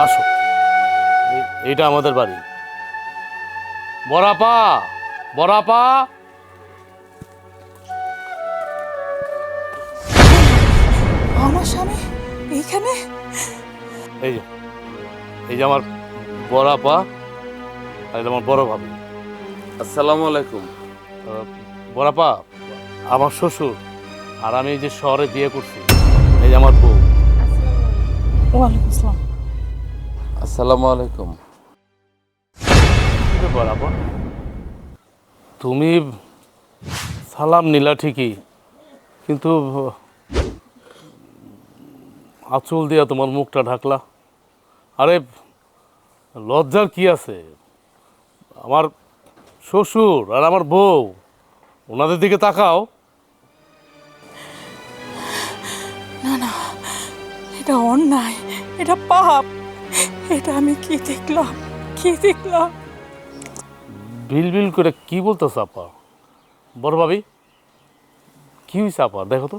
আসো, এইটা আমাদের বাড়ি। বড়াপা, বড়াপা। আমার স্বামী এইখানে? এই যে, এই যে আমার বড়াপা, আর এটা আমার বড় ভাবি। আসসালামু আলাইকুম। বড়াপা আমার শ্বশুর, আর আমি এই যে শহরে বিয়ে করছি, এই যে আমার বউ। ওয়ালাইকুম আসসালাম। আসসালামু আলাইকুম। কি ব্যাপার আপা, তুমি সালাম নিলা ঠিকই, কিন্তু আঁচল দিয়া তোমার মুখটা ঢাকলা। আরে লজ্জার কি আছে? আমার শ্বশুর আর আমার বউ, ওনাদের দিকে তাকাও। এটা অন্যায়, এটা পাপ। এটা আমি কি দেখলাম, কি দেখলাম? বিল বিল করে কি বলতেছ আপা? বড় ভাবি, কি হয়েছে আপা, দেখো তো।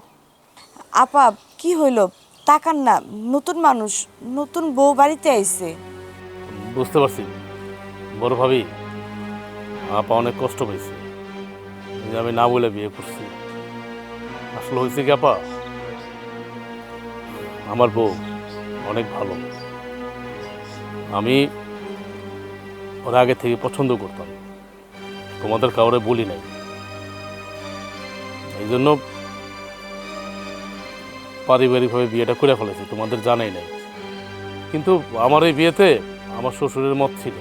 আপা কি হইল? তাকান না, নতুন মানুষ, নতুন বউ বাড়িতে আইছে। বুঝতে পারছি বড় ভাবি, আপা অনেক কষ্ট পাইছে যে আমি না বলে বিয়ে করছি। আসলে হয়েছে কি আপা, আমার বউ অনেক ভালো। আমি ওর আগে থেকে পছন্দ করতাম, তোমাদের কাউরে বলি নাই। এই জন্য পারিবারিকভাবে বিয়েটা করে ফেলেছি, তোমাদের জানাই নাই। কিন্তু আমার এই বিয়েতে আমার শ্বশুরের মত ছিল,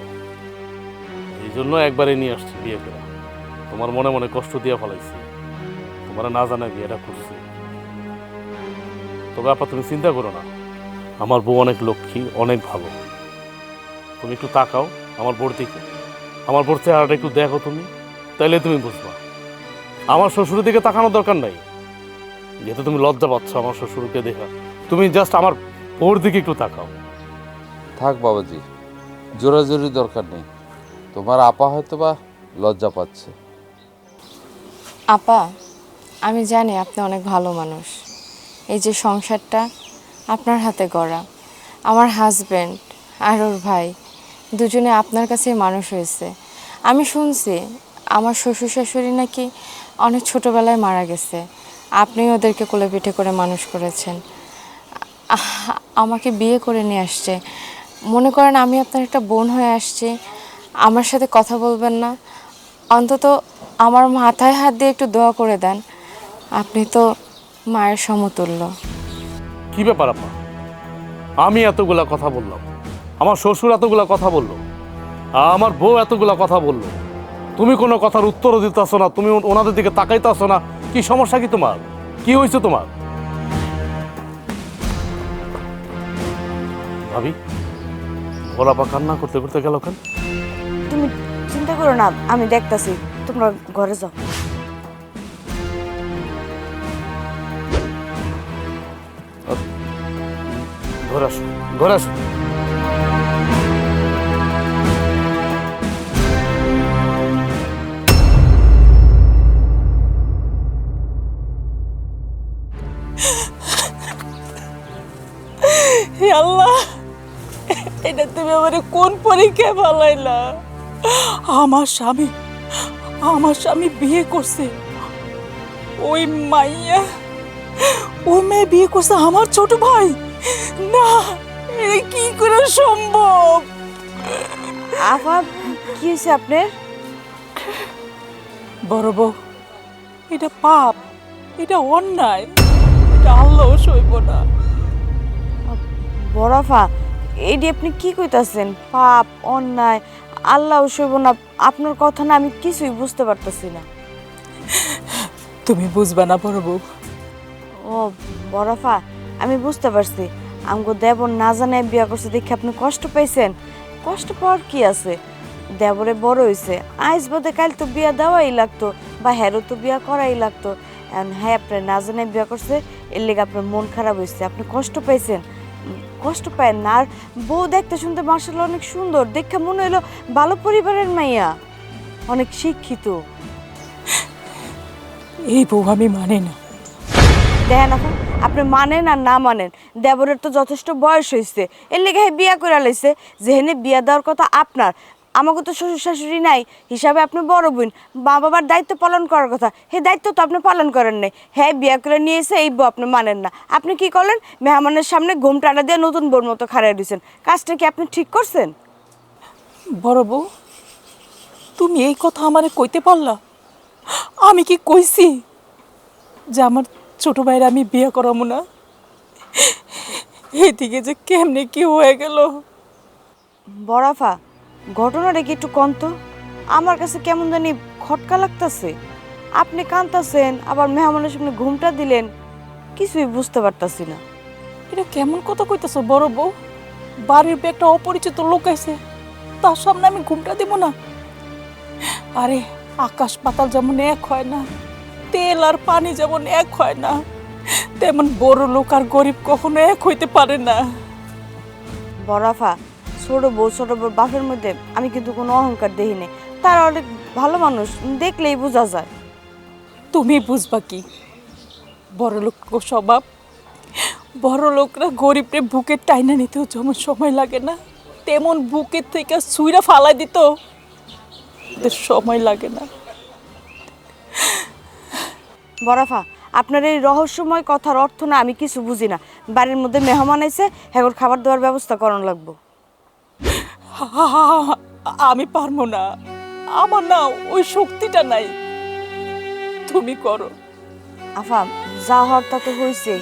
এই জন্য একবারে নিয়ে আসছি বিয়ে করে। তোমার মনে মনে কষ্ট দিয়ে ফেলাইছি, তোমরা না জানায় বিয়েটা করছি। তবে আপা তুমি চিন্তা করো না, আমার বউ অনেক লক্ষ্মী, অনেক ভালো। তুমি একটু তাকাও আমার বোর দিকে, আমার বোর চেহারাটা একটু দেখো তুমি, তাইলে তুমি বুঝবা। আমার শ্বশুরের দিকে তাকানোর দরকার নাই, যেহেতু তুমি লজ্জা পাচ্ছ আমার শ্বশুরকে দেখা। তুমি জাস্ট আমার বোর দিকে একটু তাকাও। থাক বাবাজি, জোরাজোরি দরকার নেই। তোমার আপা হয়তো বা লজ্জা পাচ্ছে। আপা, আমি জানি আপনি অনেক ভালো মানুষ। এই যে সংসারটা আপনার হাতে গড়া, আমার হাজব্যান্ড আর ওর ভাই দুজনে আপনার কাছে মানুষ হয়েছে। আমি শুনছি আমার শ্বশুর শাশুড়ি নাকি অনেক ছোটোবেলায় মারা গেছে, আপনি ওদেরকে কোলে পিঠে করে মানুষ করেছেন, আমাকে বিয়ে করে নিয়ে আসছে। মনে করেন আমি আপনার একটা বোন হয়ে আসছি, আমার সাথে কথা বলবেন না? অন্তত আমার মাথায় হাত দিয়ে একটু দোয়া করে দেন, আপনি তো মায়ের সমতুল্য। কি ব্যাপার আপা, আমি এতগুলা কথা বললাম, আমার শ্বশুর এতগুলা কথা বললো, আমার বউ এতগুলা কথা বললো, তুমি কোনো কথার উত্তরও দিতেছো না, তুমি ওনাদের দিকে তাকাইতেছো না। কি সমস্যা, কি তোমার, কি হয়েছে তোমার? ভাবি, বড়াপা কান্না করতে করতে গেল কেন? তুমি চিন্তা করো না, আমি দেখতাছি, তোমরা ঘরে যাও। ঘরে আসো, ঘরে আসো। হে আল্লাহ, এটা তুমি আমারে কোন পরীক্ষায় ফালাইলা? আমার স্বামী, আমার স্বামী বিয়ে করছে, ওই মাইয়া, ওই মেয়ে বিয়ে করছে আমার ছোট ভাই। না, এটা কি করে সম্ভব? আপা কি হয়েছে আপনার? বড় বউ, এটা পাপ, এটা অন্যায়, এটা আল্লাহ সইব না। বড়াফা, এটি আপনি কি কইতাছেন? পাপ, অন্যায়, আল্লাহ সইব না, আপনার কথা না আমি কিছুই বুঝতে পারতেছি না। তুমি বুঝবা না বড় বউ। ও বড়াফা, আমি বুঝতে পারছি, আমগো দেবর না জানে বিয়া করছে দেখে আপনি কষ্ট পাইছেন। কষ্ট পাওয়ার কি আছে? দেবরে বড় হইছে, আইজ বাদে কাল তো বিয়া দেওয়াই লাগতো, বা হ্যারও তো বিয়া করাই লাগতো। এখন হ্যাঁ, আপনার না জানে বিয়া করছে, এর লেগে আপনার মন খারাপ হয়েছে, আপনি কষ্ট পাইছেন। কষ্ট পায় না। আর বউ দেখতে শুনতে মার্শাল্লাহ অনেক সুন্দর, দেখে মনে হইলো ভালো পরিবারের মাইয়া, অনেক শিক্ষিত। এই বউ আমি মানি না। দেখেন এখন আপনি মানেন আর না মানেন, দেবরের তো যথেষ্ট বয়স হয়েছে, এর লেগে বিয়া করে লাইছে। যেহেনে বিয়া দেওয়ার কথা আপনার, আমাকে তো শ্বশুর শাশুড়ি নাই হিসাবে আপনি বড় বোন, মা বাবার দায়িত্ব পালন করার কথা, সেই দায়িত্ব তো আপনি পালন করেন নাই। হ্যাঁ বিয়া করে নিয়ে এসে এই বউ আপনি মানেন না। আপনি কি করলেন? মেহমানের সামনে ঘুম টানা দিয়ে নতুন বউর মতো খাড়াই দিয়েছেন। কাজটা কি আপনি ঠিক করছেন? বড় বউ, তুমি এই কথা আমারে কইতে পারলা? আমি কি কইছি যে আমার ছোট ভাইরা আমি বিয়ে করাবো না? এদিকে যে কেমনে কি হয়ে গেল। বড়াফা, ঘটনাটা কি একটু কন্ত? আমার কাছে কেমন জানি খটকা লাগতেছে। আপনি কাঁদতেছেন, আবার মেহমানের সামনে ঘুমটা দিলেন, কিছুই বুঝতে পারতাছি না। এটা কেমন কথা কইতেছো বড় বউ? বাড়ির একটা অপরিচিত লোক আছে, তার সামনে আমি ঘুমটা দিব না? আরে আকাশ পাতাল যেমন এক হয় না, তেল আর পানি যেমন এক হয় না, তেমন বড় লোক আর গরিব কখনো এক হইতে পারে না। বড়াফা, ছোট বউ বাপের মধ্যে আমি কিন্তু কোনো অহংকার দেখি নাই। তারা অনেক ভালো মানুষ, দেখলেই বোঝা যায়। তুমি বুঝবা কি? বড় লোক স্বভাব, বড় লোকরা গরিবরে বুকের টাইনা নিতেও যেমন সময় লাগে না, তেমন বুকের থেকে ছুঁড়া ফালাই দিত ওদের সময় লাগে না। বড়াফা, আপনার এই রহস্যময় কথার অর্থ না আমি কিছু বুঝি না। বাড়ির মধ্যে মেহমান আইছে, এখন খাবার দেওয়ার ব্যবস্থা করানো লাগবো। আমি পারবো না, আমার না ওই শক্তিটা নাই, তুমি করো। আফা, যা হওয়ার তা তো হয়েছে।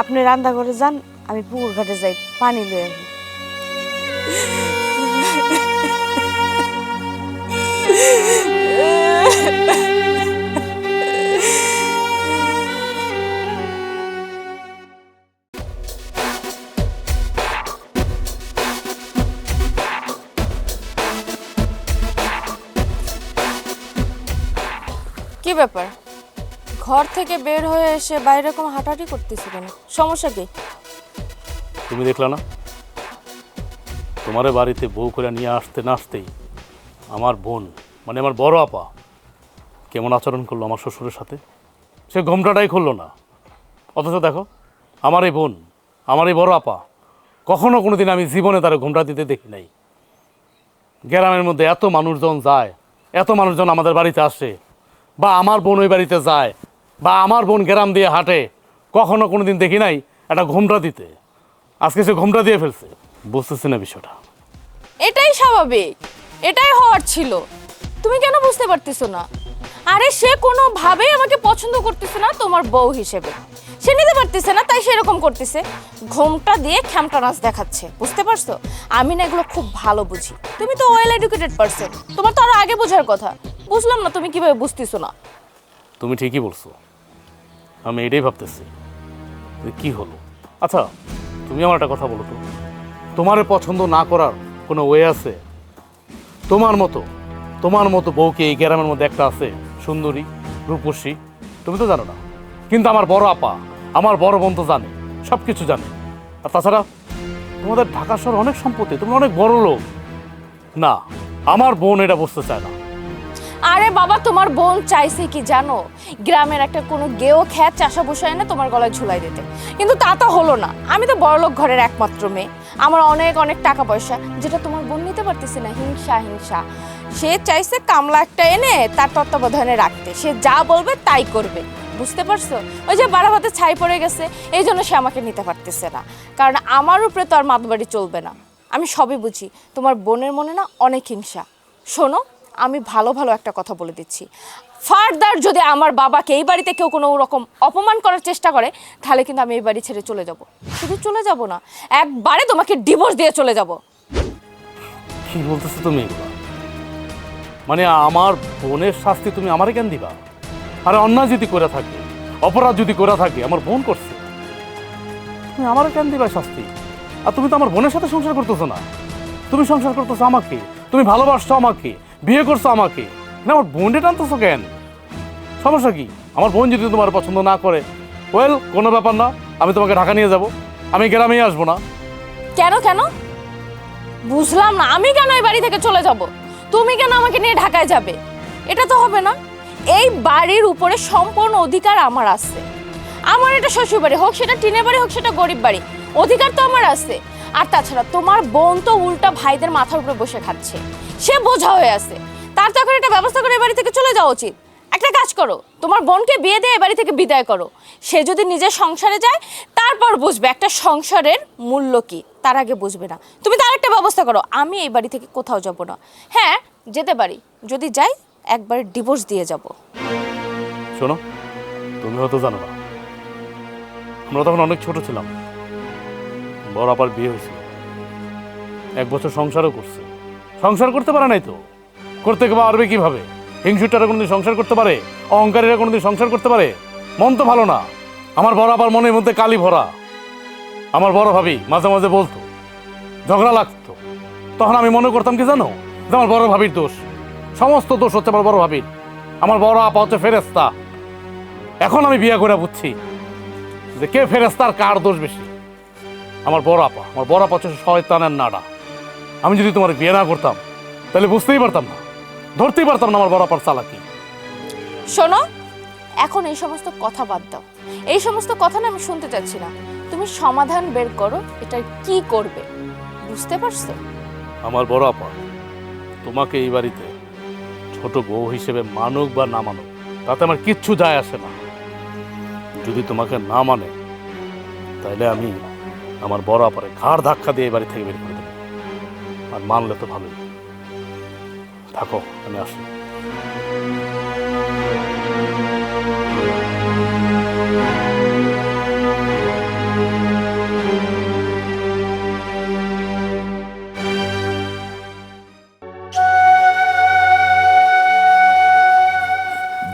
আপনি রান্নাঘরে যান, আমি পুকুর ঘাটে যাই, পানি লয়ে আসি। কি ব্যাপার, ঘর থেকে বের হয়ে এসে বাইরে কোনো হাঁটাহাঁটি করতেছি কেন? সমস্যা কি? তুমি দেখলা না, তোমারে বাড়িতে বউ করে নিয়ে আসতে না আসতেই আমার বোন, মানে আমার বড় আপা, কেমন আচরণ করলো আমার শ্বশুরের সাথে। সে ঘোমটাটাই খুললো না। অথচ দেখো, আমার এই বোন, আমার এই বড় আপা, কখনো কোনো দিন আমি জীবনে তার ঘোমটা দিতে দেখি নাই। গ্রামের মধ্যে এত মানুষজন যায়, এত মানুষজন আমাদের বাড়িতে আসে, বা আমার বোন ওই বাড়িতে যায়, বা আমার বোন গ্রাম দিয়ে হাঁটে, কখনো কোনো দিন দেখি নাই একটা ঘোমটা দিতে। আজকে সে ঘোমটা দিয়ে ফেলছে। বুঝতেছি না বিষয়টা। এটাই স্বাভাবিক, এটাই হওয়ার ছিল। তুমি কেন বুঝতে পারতেছো না? আরে সে কোনোভাবেই আমাকে পছন্দ করতেছে না তোমার বউ হিসেবে। সে নিতে পারতেছে না, তাই সেরকম করতেছে, ঘোমটা দিয়ে খ্যামটা নাচ দেখাচ্ছে। বুঝতে পারছো? আমি না এগুলো খুব ভালো বুঝি। তুমি তো ওয়েল এডুকেটেড পারসন, তোমার তো আরো আগে বোঝার কথা। বুঝলাম না তুমি কিভাবে বুঝতেছো না। তুমি ঠিকই বলছো, আমি এটাই ভাবতেছি যে কী হলো। আচ্ছা, তুমি আমার একটা কথা বলো তো, তোমার পছন্দ না করার কোনো ওয়ে আছে? তোমার মতো বউকে এই গ্রামের মধ্যে একটা আছে, সুন্দরী, রূপসী, তুমি তো জানো না। কিন্তু আমার বড় আপা, আমার বড় বোন তো জানে, সব কিছু জানে। আর তাছাড়া তোমাদের ঢাকা শহরে অনেক সম্পত্তি, তুমি অনেক বড় লোক। না, আমার বোন এটা বুঝতে চায় না। আরে বাবা, তোমার বোন চাইছে কি জানো? গ্রামের একটা কোনো গেও খ্যাত চাষা বসায় না তোমার গলায় ঝুলাই দিতে, কিন্তু তা তো হলো না। আমি তো বড়লোক ঘরের একমাত্র মেয়ে, আমার অনেক অনেক টাকা পয়সা, যেটা তোমার বোন নিতে পারতেছে না। হিংসা। সে চাইছে কামলা একটা এনে তার তত্ত্বাবধানে রাখতে, সে যা বলবে তাই করবে। বুঝতে পারছো? ওই যে বারাভাতে ছাই পড়ে গেছে, এই জন্য সে আমাকে নিতে পারতেছে না। কারণ আমার উপরে তো আর মাতবাড়ি চলবে না। আমি সবই বুঝি, তোমার বোনের মনে না অনেক হিংসা। শোনো, আমি ভালো একটা কথা বলে দিচ্ছি, ফার্দার যদি আমার বাবাকে এই বাড়িতে কেউ কোনো রকম অপমান করার চেষ্টা করে, তাহলে কিন্তু আমি এই বাড়ি ছেড়ে চলে যাব। শুধু চলে যাব না, একবারে তোমাকে ডিভোর্স দিয়ে চলে যাব। কি বলতেছো তুমি? মানে আমার বোনের শাস্তি তুমি আমারে কেন দিবা? আরে অন্যায় যদি করে থাকে, অপরাধ যদি করে থাকে, আমার বোন করছে, তুমি আমারে কেন দিবা শাস্তি? আর তুমি তো আমার বোনের সাথে সংসার করতেছো না, তুমি সংসার করতেছো আমাকে, তুমি ভালোবাসছো আমাকে, বিয়ে করছো আমাকে, না আমার বোনটা টানতেছো কেন? সমস্যা কি? আমার বোন যদি তোমার পছন্দ না করে, ওয়েল, কোনো ব্যাপার না, আমি তোমাকে ঢাকা নিয়ে যাব, আমি গ্রামেই আসবো না। কেন বুঝলাম না, আমি কেন এই বাড়ি থেকে চলে যাব? তুমি কেন আমাকে নিয়ে ঢাকায় যাবে? এটা তো হবে না। এই বাড়ির উপরে সম্পূর্ণ অধিকার আমার আছে। আমার এটা শ্বশুর বাড়ি, হোক সেটা টিনের বাড়ি হোক সেটা গরিব বাড়ি, অধিকার তো আমার আছে। আর তাছাড়া তোমার বোন তো উল্টা ভাইদের মাথার উপরে বসে খাচ্ছে, সে বোঝা হয়ে আছে। তার তো এখন একটা ব্যবস্থা করে এ বাড়ি থেকে চলে যাওয়া উচিত। একটা কাজ করো, তোমার বোনকে বিয়ে দিয়ে এ বাড়ি থেকে বিদায় করো। সে যদি নিজের সংসারে যায় তারপর বুঝবে একটা সংসারের মূল্য কি, তার আগে বুঝবে না। তুমি তার একটা ব্যবস্থা করো, আমি এই বাড়ি থেকে কোথাও যাব না। হ্যাঁ যেতে পারি, যদি যাই একবার ডিভোর্স দিয়ে যাব। শোনো, তুমি হয়তো জানো না, আমরা তখন অনেক ছোট ছিলাম। বড় আপার বিয়ে হয়েছিল, 1 বছর সংসারও করছে। সংসার করতে পারে নাই তো, করতে পারবে কিভাবে? হিংসুটারা কোনোদিন সংসার করতে পারে? অহংকারীরা কোনোদিন সংসার করতে পারে? মন তো ভালো না। আমার বড় আপার মনের মধ্যে কালি ভরা। আমার বড় ভাবি মাঝে মাঝে বলতো, ঝগড়া লাগতো, তখন আমি মনে করতাম কি জানো, যে আমার বড় ভাবির দোষ, সমস্ত দোষ হচ্ছে আমার বড় ভাবির। আমার বড় আপা হচ্ছে ফেরেস্তা। এখন আমি বিয়ে করে বুঝছি যে কে ফেরেস্তা আর কার দোষ বেশি। আমার বড় আপা, আমার বড় আপা হচ্ছে শয়তানের নাড়া। আমি যদি তোমার বিয়ে না করতাম তাহলে বুঝতেই পারতাম না, ধরতেই পারতাম না আমার বড় আপার চালাকি। শোনো, এখন এই সমস্ত কথা বাদ দাও, এই সমস্ত কথা না আমি শুনতে চাচ্ছি না। তুমি সমাধান বের করো, এটা কি করবে, বুঝতে পারছো? আমার বড় আপা তোমাকে এই বাড়িতে ছোট বউ হিসেবে মানুক বা না মানুক তাতে আমার কিচ্ছু যায় আসে না। যদি তোমাকে না মানে তাহলে আমি আমার বড় আপারে ঘাড় ধাক্কা দিয়ে এই বাড়ি থেকে বের করে দেবো। আর মানলে তো ভালোই, থাকো, আমি আসি।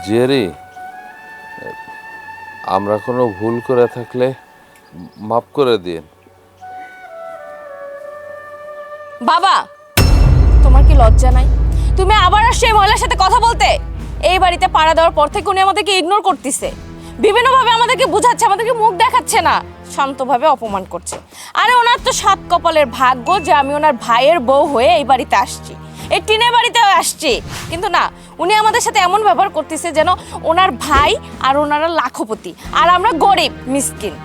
জেরি, আমরা কোনো ভুল করে থাকলে মাফ করে দিন। বাবা, তোমার কি লজ্জা নাই? তুমি আবার আসছো এই মহিলার সাথে কথা বলতে? এই বাড়িতে পাড়া দেওয়ার পর থেকে উনি আমাদেরকে ইগনোর করতেছে, বিভিন্নভাবে আমাদেরকে বুঝাচ্ছে, আমাদেরকে মুখ দেখাচ্ছে না, শান্তভাবে অপমান করছে। আরে ওনার তো 7 কপালের ভাগ্য যে আমি ওনার ভাইয়ের বউ হয়ে এই বাড়িতে আসছি, এই টিনের বাড়িতেও আসছি। কিন্তু না, উনি আমাদের সাথে এমন ব্যবহার করতেছে যেন ওনার ভাই আর ওনারা লাখপতি আর আমরা গরিব মিসকিন।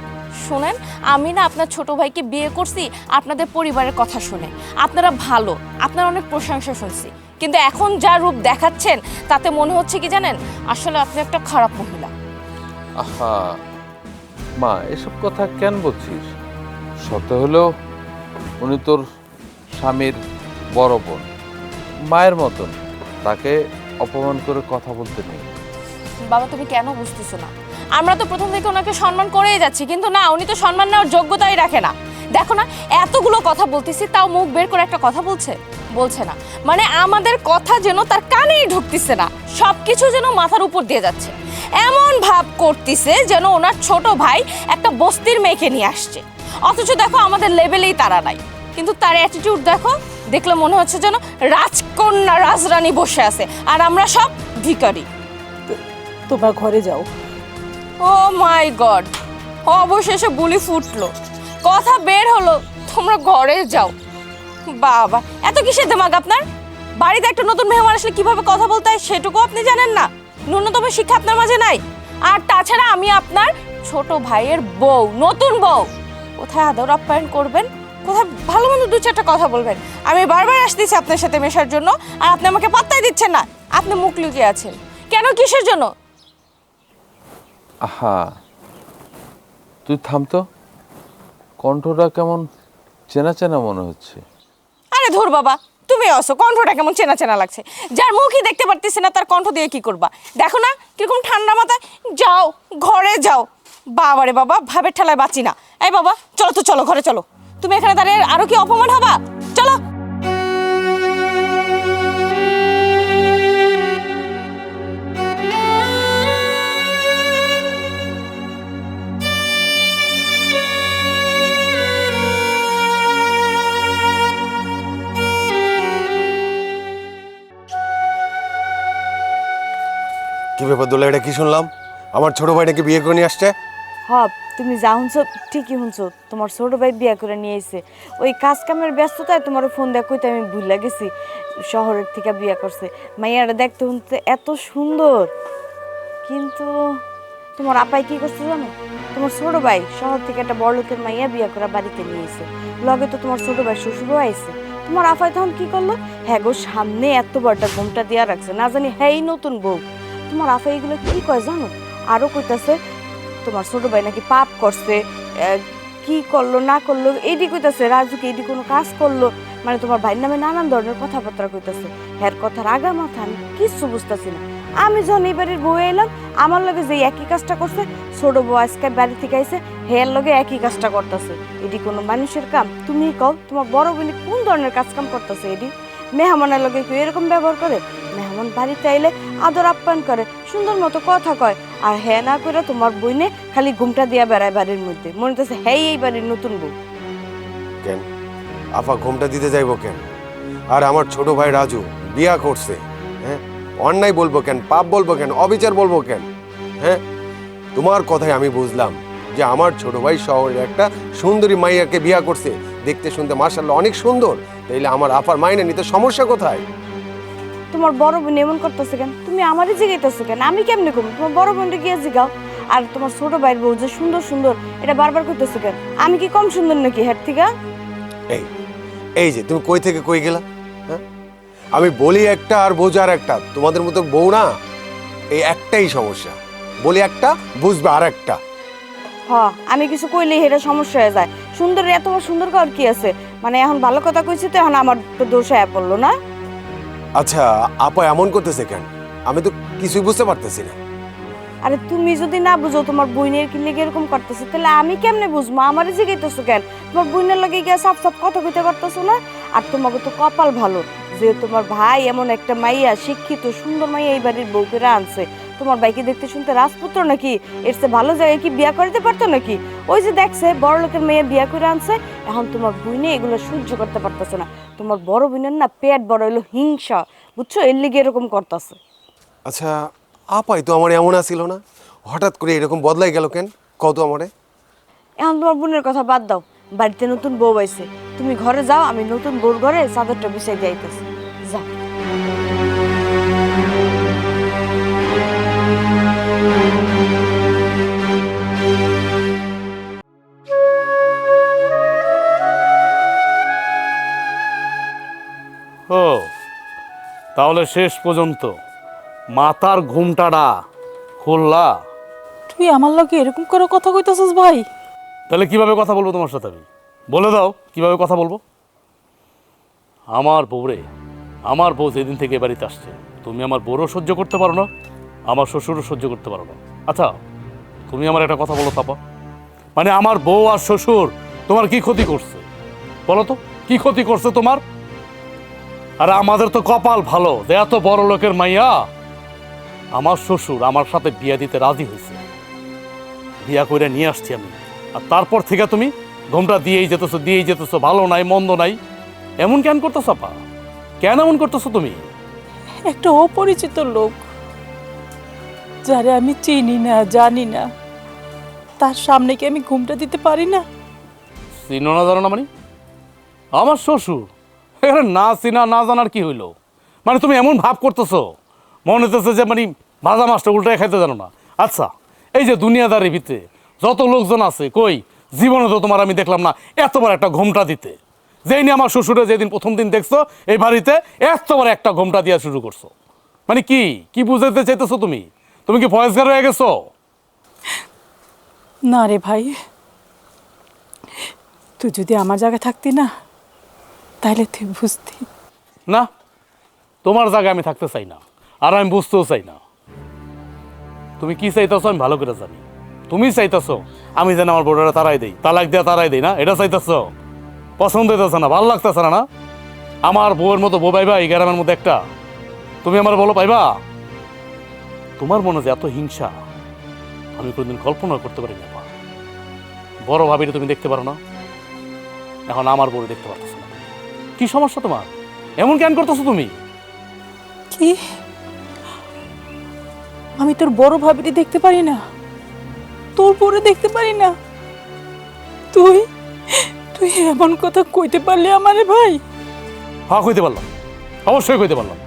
শুনেন, আমি না আপনার ছোট ভাইকে বিয়ে করছি আপনাদের পরিবারের কথা শুনে। আপনারা ভালো, আপনার অনেক প্রশংসা শুনছি, কিন্তু এখন যা রূপ দেখাচ্ছেন তাতে মনে হচ্ছে কি জানেন, আসলে আপনি একটা খারাপ মহিলা। আহা মা, এসব কথা কেন বলছিস? সত্য হলেও উনি তোর স্বামীর বড় বোন, মায়ের মতন, তাকে অপমান করে কথা বলতে নেই। বাবা তুমি কেন বুঝতেছো না? আমরা তো প্রথম থেকে ওনাকে সম্মান করেই যাচ্ছি, কিন্তু না, উনি তো সম্মান নেওয়ার যোগ্যতাই রাখে না। দেখো না, এতগুলো কথা বলতেছি তাও মুখ বের করে একটা কথা বলছে না। মানে আমাদের কথা যেন তার কানেই ঢুকতেছে না, সবকিছু যেন মাথার উপর দিয়ে যাচ্ছে। এমন ভাব করতেছে যেন ওনার ছোট ভাই একটা বস্তির মেয়েকে নিয়ে আসছে, অথচ দেখো আমাদের লেভেলেই তারা নাই। কিন্তু তার অ্যাটিটিউড দেখো, দেখলে মনে হচ্ছে যেন রাজকন্যা রাজরানী বসে আছে আর আমরা সব ভিখারি। তোমরা ঘরে যাও। ও মাই গড, অবশেষে বুলি ফুটলো, কথা বের হলো, তোমরা ঘরে যাও। বাবা, এত কিসের দিমাগ আপনার? বাড়িতে একটা নতুন মেহমান আসলে কিভাবে কথা বলতে হয় সেটুকু আপনি জানেন না? ন্যূনতম শিক্ষা আপনার মাঝে নাই? আর তাছাড়া আমি আপনার ছোট ভাইয়ের বউ, নতুন বউ, কোথায় আদর আপ্যায়ন করবেন, কোথায় ভালো মন্দ 2-4টা কথা বলবেন। আমি বারবার আসতেছি আপনার সাথে মেশার জন্য, আর আপনি আমাকে পাত্তাই দিচ্ছেন না। আপনি মুখ লুকিয়ে আছেন কেন, কিসের জন্য? আহা, তুই থাম তো, কণ্ঠটা কেমন চেনা চেনা মনে হচ্ছে। আরে ধুর বাবা, তুমি আসো, কণ্ঠটা কেমন চেনা চেনা লাগছে? যার মুখই দেখতে পারতেছি না তার কণ্ঠ দিয়ে কি করবা? দেখো না কিরকম ঠান্ডা মাথায়। যাও ঘরে যাও। বাবারে বাবা, ভাবের ঠেলায় বাঁচি না। এই বাবা চলো তো, চলো ঘরে চলো। তুমি এখানে দাঁড়িয়ে আরো কি অপমান হবা? চলো। কি ব্যাপার দোলা, এটা কি শুনলাম? আমার ছোট ভাই নাকি বিয়ে করে নিয়ে আসছে? হব, তুমি যা শুনছো ঠিকই শুনছো। তোমার ছোট ভাই বিয়ে করে নিয়ে এসে ওই কাজ কামের ব্যস্ততায় তোমার ফোন দেওয়া কইতে আমি ভুলে গেছি শহরের থেকে বিয়ে করছে। মাইয়াটা দেখতে শুনতে এত সুন্দর, কিন্তু তোমার আপাই কি করছে জানো? তোমার ছোট ভাই শহর থেকে একটা বড় লোকের মাইয়া বিয়ে করে বাড়িতে নিয়ে এসে, লগে তো তোমার ছোট ভাই শ্বশুরও আইছে। তোমার আপাই তখন কি করলো? হ্যাঁ গো, সামনে এত বড়টা ঘুমটা দিয়া রাখছে, না জানি হ্যাঁ নতুন বউ। তোমার আফা এগুলো কি কয় জানো? আরো কইতাছে তোমার ছোট ভাই নাকি পাপ করছে, কি করলো না করলো এইটি কইতাছে, রাজুকে এইটি কোনো কাজ করলো, মানে তোমার ভাইয়ের নামে নানান ধরনের কথাবার্তা কইতাছে। হ্যার কথার আগা মাথা আমি কিচ্ছু বুঝতেছি না। আমি যখন এই বাড়ির বউ এলাম, আমার লগে যে একই কাজটা করছে, ছোট বউ আজকে বাড়ি থেকে আইছে, হের লগে একই কাজটা করতেছে। এটি কোনো মানুষের কাম? তুমি কও, তোমার বড় বোন কোন ধরনের কাজ কাম করতেছে? এটি মেহমানের লগে কেউ এরকম ব্যবহার করে? মেহমান বাড়িতে আইলে আদর আপ্যায়ন করে, সুন্দর মতো কথা কয়, আর হ্যাঁ না করে তোমার বইনে খালি ঘুমটা দিয়া বেড়ায় বাড়ির মধ্যে, মনে হচ্ছে হ্যাঁ এই বাড়ির নতুন বউ। কেন আফা ঘুমটা দিতে যাইবো কেন? আর আমার ছোট ভাই রাজু বিয়া করছে, হ্যাঁ অন্যায় বলবো কেন, পাপ বলবো কেন, অবিচার বলবো কেন? হ্যাঁ তোমার কথাই আমি বুঝলাম যে আমার ছোট ভাই শহরের একটা সুন্দরী মাইয়াকে বিয়া করছে, দেখতে শুনতে মাশাআল্লাহ অনেক সুন্দর, তাইলে আমার আফার মাইনে নিতে সমস্যা কোথায়? তোমার বড় বোন এমন করতেছে কেন? তুমি আমারই জিগাইতেছো কেন? আমি কেমনে কম? তোমার বড় বোনটা গিয়ে জিগাও। আর তোমার ছোট ভাইয়ের বউ যে সুন্দর সুন্দর, এটা বারবার করতেছো কেন? আমি কি কম সুন্দর নাকি হের থেকে? এই এই যে তুমি কই থেকে কই গেলা? হ্যাঁ আমি বলি একটা আর বোঝার একটা, তোমাদের মতো বউ না, এই একটাই সমস্যা, বলি একটা বুঝবে আর একটা। হ, আমি কিছু কইলেই হেটা সমস্যা হয়ে যায়। সুন্দর এত সুন্দর কর কি আছে? মানে এখন ভালো কথা কইছি তো এখন আমার তো দোষ হয়ে পড়লো না? আচ্ছা আপা এমন করতেছে কেন? আমি তো কিছুই বুঝতে পারতেছি না। আরে তুমি যদি না বুঝো তোমার বইনের কি লেগে এরকম করতেছে, তাহলে আমি কেমনে বুঝবো? আমারই জিগাইতেছো কেন? তোমার বইনের লগে গিয়ে সাপ সাপ কথা কইতে পারতেছো না? আর তোমাকে তো কপাল ভালো যে তোমার ভাই এমন একটা মাইয়া, শিক্ষিত সুন্দর মাইয়া এই বাড়ির বউ করে আনছে। তোমার ভাইকে দেখতে শুনতে রাজপুত্র নাকি? এর চেয়ে ভালো জায়গায় কি বিয়া করতে পারতো নাকি? ওই যে দেখছে বড় লোকের মেয়ে বিয়া করে আনছে, এখন তোমার বইনে এগুলো সহ্য করতে পারতেছে না। তোমার বড় বোনের না পেট বড় হইলো হিংসা, বুঝছো? এর লিগে এরকম করতেছে। আচ্ছা আপাই তো আমার এমন আসিল না, হঠাৎ করে এরকম বদলাই গেল কেন? কত আমারে। এখন তোমার বোনের কথা বাদ দাও, বাড়িতে নতুন বউ আইছে, তুমি ঘরে যাও, আমি নতুন বউর ঘরে চাদরটা বিছাই দিতেছি। যাও। ও তাহলে শেষ পর্যন্ত মাথার ঘুমটাটা খুললা? তুই আমার লগে এরকম করে কথা কইতাছিস ভাই? তাহলে কিভাবে কথা বলবো তোমার সাথে? আমি বলে দাও কিভাবে কথা বলবো। আমার বউরে, আমার বউ যেদিন থেকে এ বাড়িতে আসছে, তুমি আমার বউরও সহ্য করতে পারো না, আমার শ্বশুরও সহ্য করতে পারো না। আচ্ছা তুমি আমার একটা কথা বলো তাপা, মানে আমার বউ আর শ্বশুর তোমার কি ক্ষতি করছে বলো তো? কি ক্ষতি করছে তোমার? আর আমাদের তো কপাল ভালো যে এত বড় লোকের মাইয়া আমার শ্বশুর আমার সাথে বিয়া দিতে রাজি হয়েছে, বিয়া করে নিয়ে আসছি আমি। আর তারপর থেকে তুমি ঘুমটা দিয়েই যেতেছো, ভালো নাই মন্দ নাই, এমন কেন করতেছো আপা? কেন এমন করতেছো তুমি? একটা অপরিচিত লোক যারে আমি চিনি না জানি না, তার সামনে কি আমি ঘুমটা দিতে পারি না? চিনো না জানো না মানে? আমার শ্বশুর, এখানে না চিনা না জানার কি হইলো? মানে তুমি এমন ভাব করতেছো মনে হতেছে যে মানে ভাজা মাছটা উল্টায় খাইতে জানো না। আচ্ছা এই যে দুনিয়াদারির ভিতরে যত লোকজন আছে, কই জীবনে তো তোমার আমি দেখলাম না এতবার একটা ঘোমটা দিতে। যেই নিয়ে আমার শ্বশুরে যেদিন প্রথম দিন দেখছো এই বাড়িতে এতবার একটা ঘোমটা দেওয়া শুরু করছো, মানে কি কি বুঝাতে চাইতেছো তুমি? তুমি কি ফয়েজগার হয়ে গেছো? না রে ভাই, তুই যদি আমার জায়গায় থাকতি না তাহলে তুই বুঝতি। না, তোমার জায়গায় আমি থাকতে চাই না, আর আমি বুঝতেও চাই না। তুমি কি চাইতেছো আমি ভালো করে জানি। তুমি চাইতেছো আমি যেন আমার বোর্ডারে তারাই দেই, তালাক দিয়ে তারাই দেই, না এটা চাইতেছো? পছন্দ হইতেছে না, ভালো লাগতেছে না? না আমার বউয়ের মতো বউ পাইবা এই গ্রামের মধ্যে একটা? তুমি আমার বলো পাইবা? তোমার মনে যে এত হিংসা আমি কোনদিন কল্পনা করতে পারি না। বড় ভাবিটা তুমি দেখতে পারো না, এখন আমার বউ দেখতে পারতেছো না। কি সমস্যা তোমার? এমন কেন করতেছো তুমি? কি আমি তোর বড় ভাবিটি দেখতে পারি না? তোর পরে দেখতে পারি না? তুই তুই এমন কথা কইতে পারলি আমারে ভাই? হ্যাঁ কইতে পারলাম, অবশ্যই কইতে পারলাম।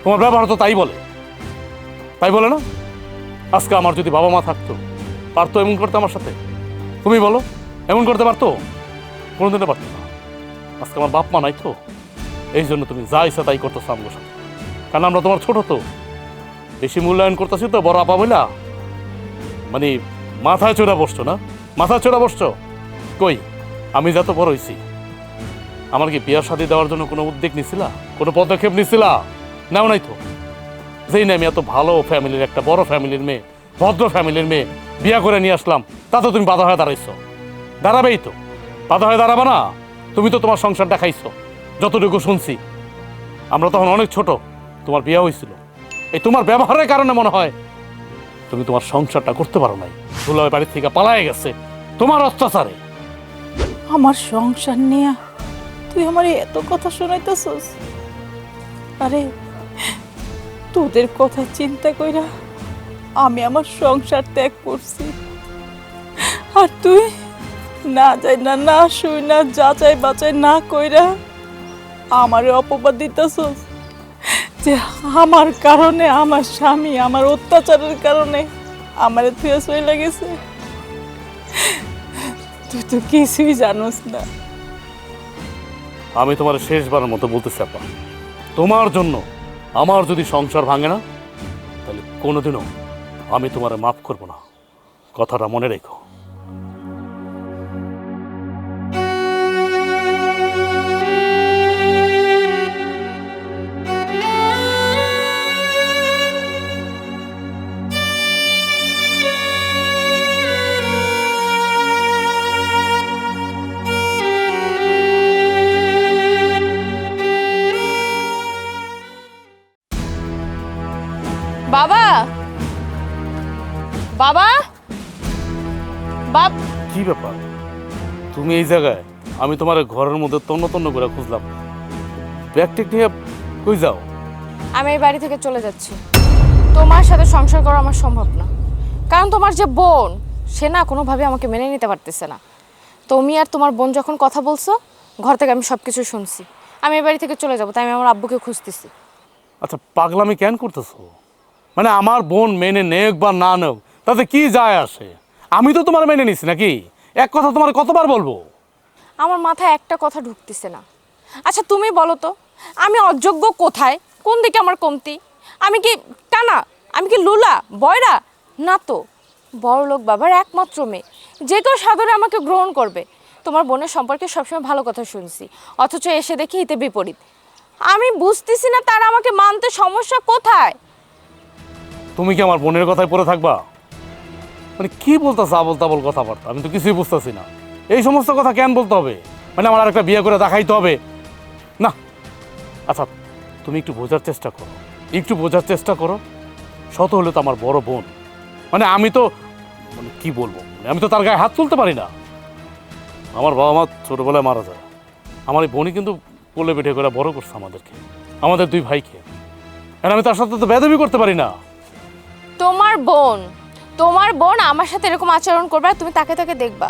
তোমার ব্যবহার তো তাই বলে, তাই বলে না? আজকে আমার যদি বাবা মা থাকতো, পারতো এমন করতে আমার সাথে? তুমি বলো, এমন করতে পারতো? কোনোদিনও পারতো না। আজকে আমার বাপ মা নাই তো, এই জন্য তুমি যা ইচ্ছা তাই করতেছো আমার সাথে। কারণ আমরা তোমার ছোট তো, বেশি মূল্যায়ন করতেছি তো বড় আপা বইলা, মানে মাথায় চড়া বসছো না? মাথায় চড়া বসছো? কই, আমি যত বড় হয়েছি, আমার কি বিয়ার শাদী দেওয়ার জন্য কোনো উদ্যোগ নিছিলা, কোনো পদক্ষেপ নিছিলা? নাও নাই তো। যেই না আমি এত ভালো ফ্যামিলির, একটা বড় ফ্যামিলির মেয়ে, ভদ্র ফ্যামিলির মেয়ে বিয়া করে নিয়ে আসলাম, তাতে তুমি বাধা হয়ে দাঁড়াইছো। দাঁড়াবেই তো, বাধা হয়ে দাঁড়াবা না? তুমি তো তোমার সংসার দেখাইছো, যতটুকু শুনছি। আমরা তখন অনেক ছোট, তোমার বিয়ে হয়েছিল। এই তোমার ব্যবহারের কারণে মনে হয় তুমি তোমার সংসারটা করতে পারো নাই। দুলাভাই বাড়ির থেকে পালায়ে গেছে তোমার অত্যাচারে। আমার সংসার নিয়ে তুই আমার এত কথা শোনাইতেছস? আরে তোদের কথা চিন্তা কইরা আমি আমার সংসার ত্যাগ করছি, আর তুই না যাই না, না শুই না, যাচাই বাচাই না কইরা আমারে অপবাদ দিতেছস যে আমার কারণে, আমার স্বামী আমার অত্যাচারের কারণে আমারে থুয়ে চলে গেছে। তুই তো কিছুই জানোস না। আমি তোমার শেষবারের মতো বলতেছি আপা, তোমার জন্য আমার যদি সংসার ভাঙে না, তাহলে কোনোদিনও আমি তোমারে মাফ করব না। কথাটা মনে রেখো। বাবা, বাবা, বাপ, কি ব্যাপার তুমি এই জায়গায়? আমি তোমার ঘরের মধ্যে তন্ন তন্ন করে খুঁজলাম, ব্যাগ টেক নিয়ে কই যাও? আমি এই বাড়ি থেকে চলে যাচ্ছি। তোমার সাথে সংসার করা আমার সম্ভব না, কারণ তোমার যে বোন, সে না কোনোভাবে আমাকে মেনে নিতে পারতেছে না। তুমি আর তোমার বোন যখন কথা বলছো, ঘর থেকে আমি সব কিছু শুনছি। আমি এই বাড়ি থেকে চলে যাবো, তাই আমি আমার আব্বুকে খুঁজতেছি। আচ্ছা, পাগলামি কেন করতেছো? মানে আমার বোন মেনে নেক বা না নেক, তাতে কি যায় আসে? আমি তো তোমার মেনে নিছি নাকি? এক কথা তোমার কতবার বলবো? আমার মাথায় একটা কথা ঢুকতেছে না। আচ্ছা তুমি বলো তো, আমি অযোগ্য কোথায়? কোন দিকে আমার কমতি? আমি কি কানা? আমি কি লুলা বয়রা? না তো, বড়লোক বাবার একমাত্র মেয়ে, যে কেউ সাদরে আমাকে গ্রহণ করবে। তোমার বোনের সম্পর্কে সবসময় ভালো কথা শুনছি, অথচ এসে দেখি হিতে বিপরীত। আমি বুঝতেছি না তারা আমাকে মানতে সমস্যা কোথায়। তুমি কি আমার বোনের কথায় পড়ে থাকবা? মানে কি বলতেছো আবল তাবল কথাবার্তা? আমি তো কিছুই বুঝতেছি না। এই সমস্ত কথা কেন বলতে হবে? মানে আমার আরেকটা বিয়ে করে দেখাইতে হবে না? আচ্ছা, তুমি একটু বোঝার চেষ্টা করো, একটু বোঝার চেষ্টা করো। শত হলে তো আমার বড় বোন, মানে আমি তো, মানে কি বলবো, মানে আমি তো তার গায়ে হাত তুলতে পারি না। আমার বাবা মা ছোটবেলায় মারা যায়, আমার এই বোনই কিন্তু কোলে পিঠে করে বড় করছে আমাদেরকে, আমাদের দুই ভাইকে। আর আমি তার সাথে তো বেয়াদবি করতে পারি না। তোমার বোন আমার সাথে এরকম আচরণ করবে আর তুমি তাকে তাকে দেখবা?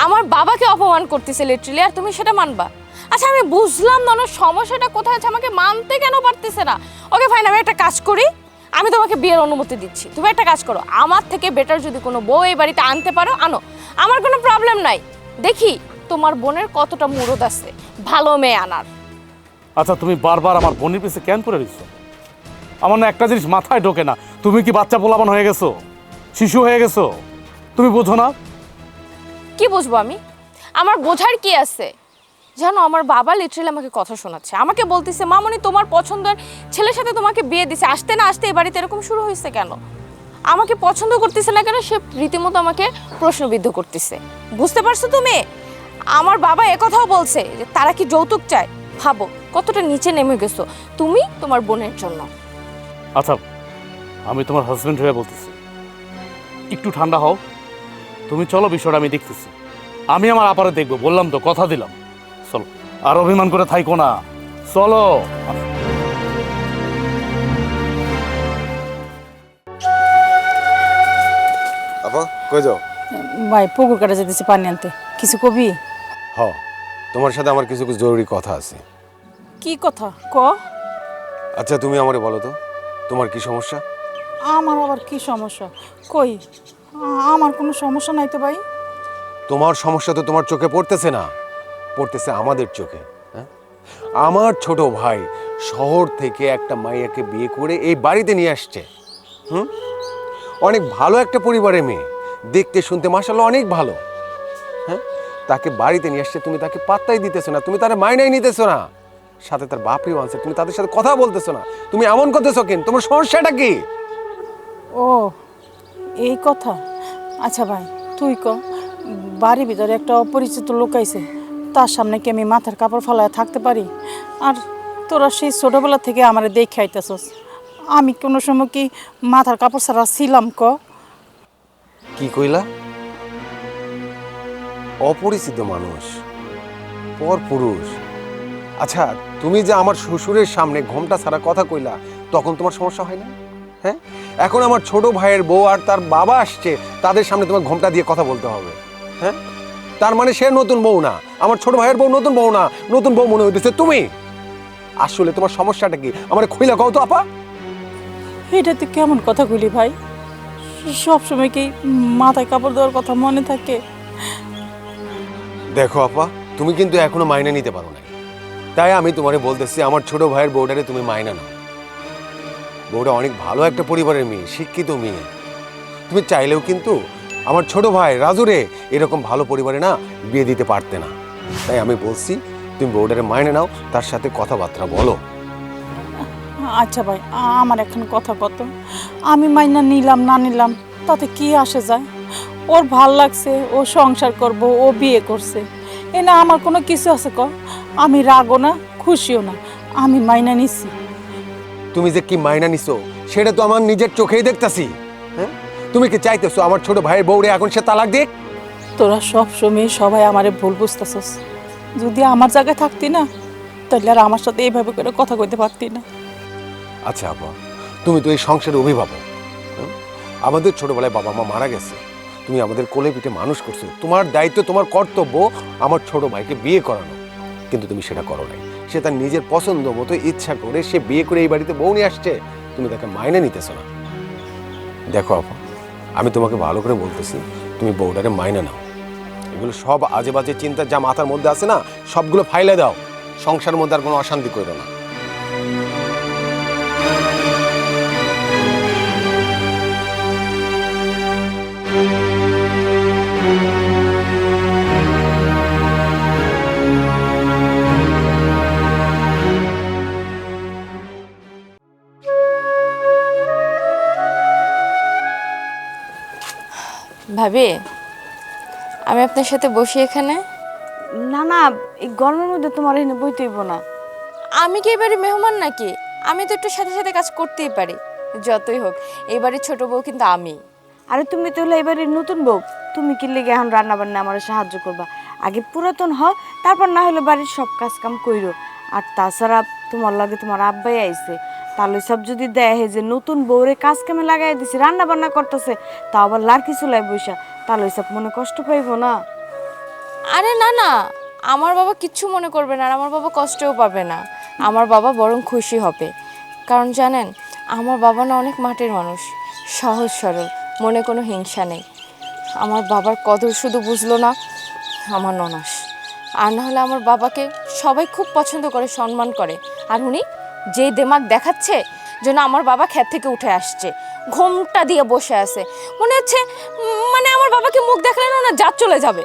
আমার বাবাকে অপমান করতেছে লিটারালি, আর তুমি সেটা মানবা? আচ্ছা আমি বুঝলাম না, ওনার সমস্যাটা কোথায় আছে, আমাকে মানতে কেন পারতেছে না? ওকে ফাইন, আমি একটা কাজ করি, আমি তোমাকে বিয়ের অনুমতি দিচ্ছি। তুমি একটা কাজ করো, আমার থেকে বেটার যদি কোনো বউ এই বাড়িতে আনতে পারো আনো, আমার কোনো প্রবলেম নাই। দেখি তোমার বোনের কতটা মুরদ আছে ভালো মেয়ে আনার। আচ্ছা, তুমি বারবার আমার বোনের পিছে কেন করে দিচ্ছ? আমার না একটা জিনিস মাথায় ঢোকে না, তুমি কি বাচ্চা পোলাপান হয়ে গেছো, শিশু হয়ে গেছো? তুমি বোঝো না? কি বুঝবো আমি? আমার বোঝার কি আছে? জানো আমার বাবা লিটারালি আমাকে কথা শোনাচ্ছে, আমাকে বলতেছে মামনি তোমার পছন্দের ছেলের সাথে তোমাকে বিয়ে দিছে, আসতে না আসতে এই বাড়িতে এরকম শুরু হয়েছে কেন? আমাকে পছন্দ করতেছে না কেন সে রীতিমতো আমাকে প্রশ্নবিদ্ধ করতেছে। বুঝতে পারছো তুমি? আমার বাবা একথাও বলছে যে তারা কি যৌতুক চায়। ভাবো কতটা নিচে নেমে গেছো তুমি তোমার বোনের জন্য। আচ্ছা, আমি তোমার হাজবেন্ড হয়ে বলতেছি, একটু ঠান্ডা হও। তুমি চলো, বিষয়টা আমি দেখতেছি। আমি আমার আপারে দেখবো, বললাম তো, কথা দিলাম। চলো, আর অভিমান করে থাইকো না, চলো। আপা কই যাও? ভাই পুকুর কাটা যেতেছি পানি আনতে, কিছু কবি? হ, তোমার সাথে আমার কিছু কিছু জরুরি কথা আছে। কি কথা ক? আচ্ছা তুমি আমারে বলো তো, তোমার কি সমস্যা? আমার আবার কি সমস্যা? কই, আমার কোনো সমস্যা নাই তো ভাই। তোমার সমস্যা তো তোমার চোখে পড়তেছে না, পড়তেছে আমাদের চোখে। হ্যাঁ, আমার ছোট ভাই শহর থেকে একটা মাইয়াকে বিয়ে করে এই বাড়িতে নিয়ে আসছে। অনেক ভালো একটা পরিবারের মেয়ে, দেখতে শুনতে মাশাআল্লাহ অনেক ভালো। হ্যাঁ, তাকে বাড়িতে নিয়ে আসছে, তুমি তাকে পাত্তাই দিতেছো না, তুমি তার মাইনাই নিতেছো না, সাথে তার বাপরিও আনছে, তুমি তাদের সাথে কথা বলতেছো না। তুমি এমন করতেছো কেন? তোমার সমস্যাটা কি? ও, এই কথা। আচ্ছা ভাই, তুই ক, বাড়ির ভিতরে একটা অপরিচিত লোক আইছে, তার সামনে কি আমি মাথার কাপড় ফালায় থাকতে পারি? আর তোরা সেই ছোটবেলা থেকে আমারে দেখে আইতেছস, আমি কোনো সময় কি মাথার কাপড় ছাড়া ছিলাম? ক, কি কইলা? অপরিচিত মানুষ, পর পুরুষ। আচ্ছা, তুমি যে আমার শ্বশুরের সামনে ঘোমটা ছাড়া কথা কইলা, তখন তোমার সমস্যা হয় না? হ্যাঁ, এখন আমার ছোট ভাইয়ের বউ আর তার বাবা আসছে, তাদের সামনে তোমার ঘোমটা দিয়ে কথা বলতে হবে? হ্যাঁ, তার মানে সে নতুন বউ না, আমার ছোট ভাইয়ের বউ নতুন বউ না, নতুন বউ মনে হইতেছে তুমি। আসলে তোমার সমস্যাটা কি আমার খুইলা কও তো আপা। এটা তুই কেমন কথা কইলি ভাই? সবসময় কি মাথায় কাপড় দেওয়ার কথা মনে থাকে? দেখো আপা, তুমি কিন্তু এখনো মাইনে নিতে পারো না, তাই আমি তোমারে বলতেছি আমার ছোট ভাইয়ের বউটারে তুমি মাইনা নাও। বউটা অনেক ভালো একটা পরিবারের মেয়ে, শিক্ষিত মেয়ে। তুমি চাইলেও কিন্তু আমার ছোট ভাই রাজুরে এরকম ভালো পরিবারে না বিয়ে দিতে পারতে না। তাই আমি বলছি তুমি বউটারে মাইনে নাও, তার সাথে কথাবার্তা বলো। আচ্ছা ভাই, আমার এখন কথা কত, আমি মাইনা নিলাম না নিলাম তাতে কি আসে যায়? ওর ভাল লাগছে, ও সংসার করব, ও বিয়ে করছে, এ না আমার কোনো কিছু আছে? ক, আমি রাগও না খুশিও না, আমি মাইনা নিছি। তুমি যে কি মাইনা নিছো সেটা তো আমার নিজের চোখেই দেখতাছি। হ্যাঁ, তুমি কি চাইতেছো আমার ছোট ভাইয়ের বউরে এখন সে তালাক দিক? তোরা সব সময় সবাই আমারে ভুল বুঝতেছস। যদি আমার জায়গায় থাকতি না, তাহলে আর আমার সাথে এইভাবে করে কথা কইতে পারতি না। আচ্ছা আপা, তুমি তো এই সংসারের অভিভাবক। হ্যাঁ? আমাদের ছোটবেলায় বাবা মা মারা গেছে, তুমি আমাদের কোলে পিঠে মানুষ করছো, তোমার দায়িত্ব, তোমার কর্তব্য আমার ছোট ভাইকে বিয়ে করানো, কিন্তু তুমি সেটা করো নাই। সে তার নিজের পছন্দ মতো ইচ্ছা করে সে বিয়ে করে এই বাড়িতে বউ নিয়ে আসছে, তুমি তাকে মাইনে নিতেছো না। দেখো আপা, আমি তোমাকে ভালো করে বলতেছি, তুমি বউটারে মাইনে নাও। এগুলো সব আজে বাজে চিন্তা যা মাথার মধ্যে আছে না, সবগুলো ফাইলে দাও। সংসারের মধ্যে আর কোনো অশান্তি করো না। ভাবি, আমি আপনার সাথে বসি এখানে? না না, এই গরমের মধ্যে তোমার এখানে বইতেইব না। আমি কি এবারে মেহমান নাকি? আমি তো একটু সাথে সাথে কাজ করতেই পারি। যতই হোক এবারে ছোট বউ কিন্তু আমি। আরে তুমি তো হলো এবারে নতুন বউ, তুমি কি লেগে এখন রান্না বান্না আমার সাহায্য করবা? আগে পুরাতন হও, তারপর না হলে বাড়ির সব কাজ কাম কইরো। আর তাছাড়া তোমার লাগে তোমার আব্বাই আইছে, তাহলে সব যদি দেখে যে নতুন বউরে কাজ কামে লাগাই দিছি, রান্না বান্না করতেছে, তা আবার লাড়কি চুলাই বইসা, তাহলে সব মনে কষ্ট পাইবো না? আরে না না, আমার বাবা কিচ্ছু মনে করবে না, আর আমার বাবা কষ্টও পাবে না। আমার বাবা বরং খুশি হবে। কারণ জানেন, আমার বাবা না অনেক মাটির মানুষ, সহজ সরল, মনে কোনো হিংসা নেই। আমার বাবার কদর শুধু বুঝলো না আমার ননাস, আর না হলে আমার বাবাকে সবাই খুব পছন্দ করে, সম্মান করে। আর উনি যেই দেমাগ দেখাচ্ছে যেন আমার বাবা ক্ষেত থেকে উঠে আসছে, ঘোমটা দিয়ে বসে আছে, মনে হচ্ছে মানে আমার বাবাকে মুখ দেখালে না জাত চলে যাবে।